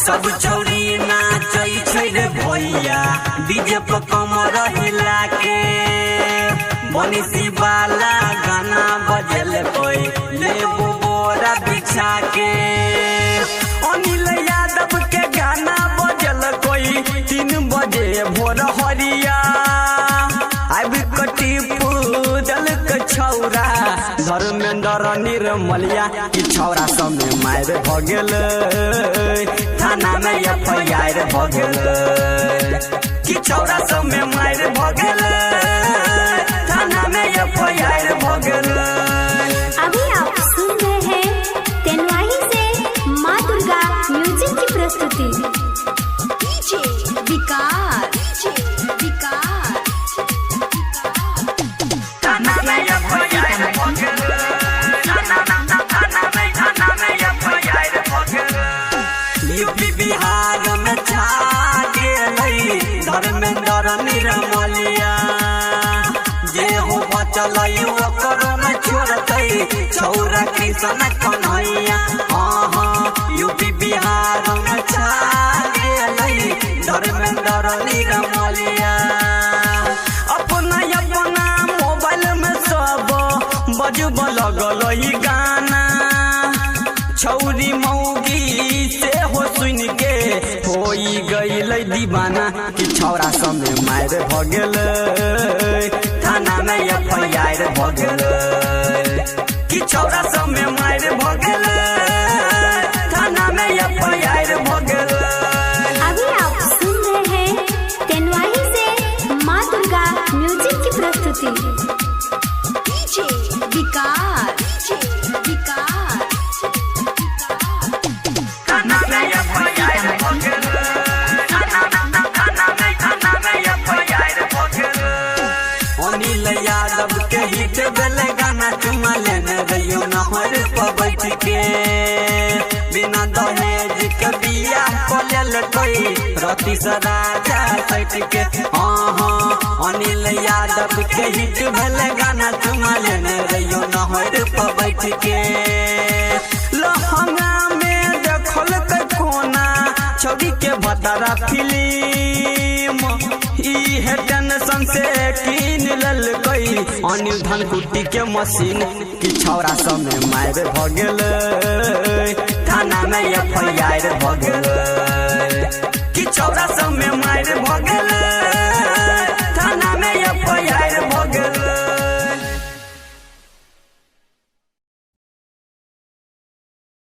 सब छौरी नाचै छै रे भैया डीजे पर कमर हिला के बंसी वाला गाना बजल कोई ले बोरा बिछा के अनिल यादव के गाना बजल कोई 3 बजे भोर हरिया अब कटी पूजल के छौरा धर्मेंद्र निर्मलिया की छौरा समय मार भ गेल थाना में एफआईआर भ गेल की छौरा समय मार भ गेल थाना में एफआईआर भ गेल। अभी आप सुन रहे हैं तेनवाही से माँ दुर्गा म्यूजिक की प्रस्तुति। डीजे विकार थाना में एफआईआर भ गेल थाना में एफआईआर भ गेल। यूपी बिहार में छा गेलै धर्मेंद्र निर्मलिया जे हो बचल ओकरो में छोड़तै छौरा कृष्ण कन्हैया। यूपी बिहार में छा गेलै धर्मेंद्र निर्मलिया अपना मोबाइल में सब बजब लगल गाना छौरी मौगी से हो सुन के होई गईल दीवाना कि छौरा समय मार भ गेल थाना में एफआईआर भ गेल कि छौरा समय मार भ गेल थाना में एफआईआर भ गेल। अभी आप सुन रहे हैं तेनवाही से माँ दुर्गा म्यूजिक की प्रस्तुति। डीजे विकार थाना में एफआईआर भ गेल थाना में एफआईआर भ गेल। अनिल यादव के हिट भेल गाना चुमा लेने रहियो नहर पर बैठ के बिना दहेज के बियाह क लेल कोई रति से राजा सट के। अनिल यादव के हिट भेल गाना चुमा लेने रहियो नहर पर बैठ के लहंगा में देखल कोना छवि के भतरा फिल्म इहे टेंशन से कीन लेल कोई अनिल धनकुट्टी के मशीन की छौरा समय मार भ गेल थाना में एफआईआर भ गेल कि छौरा समय मार भ गेल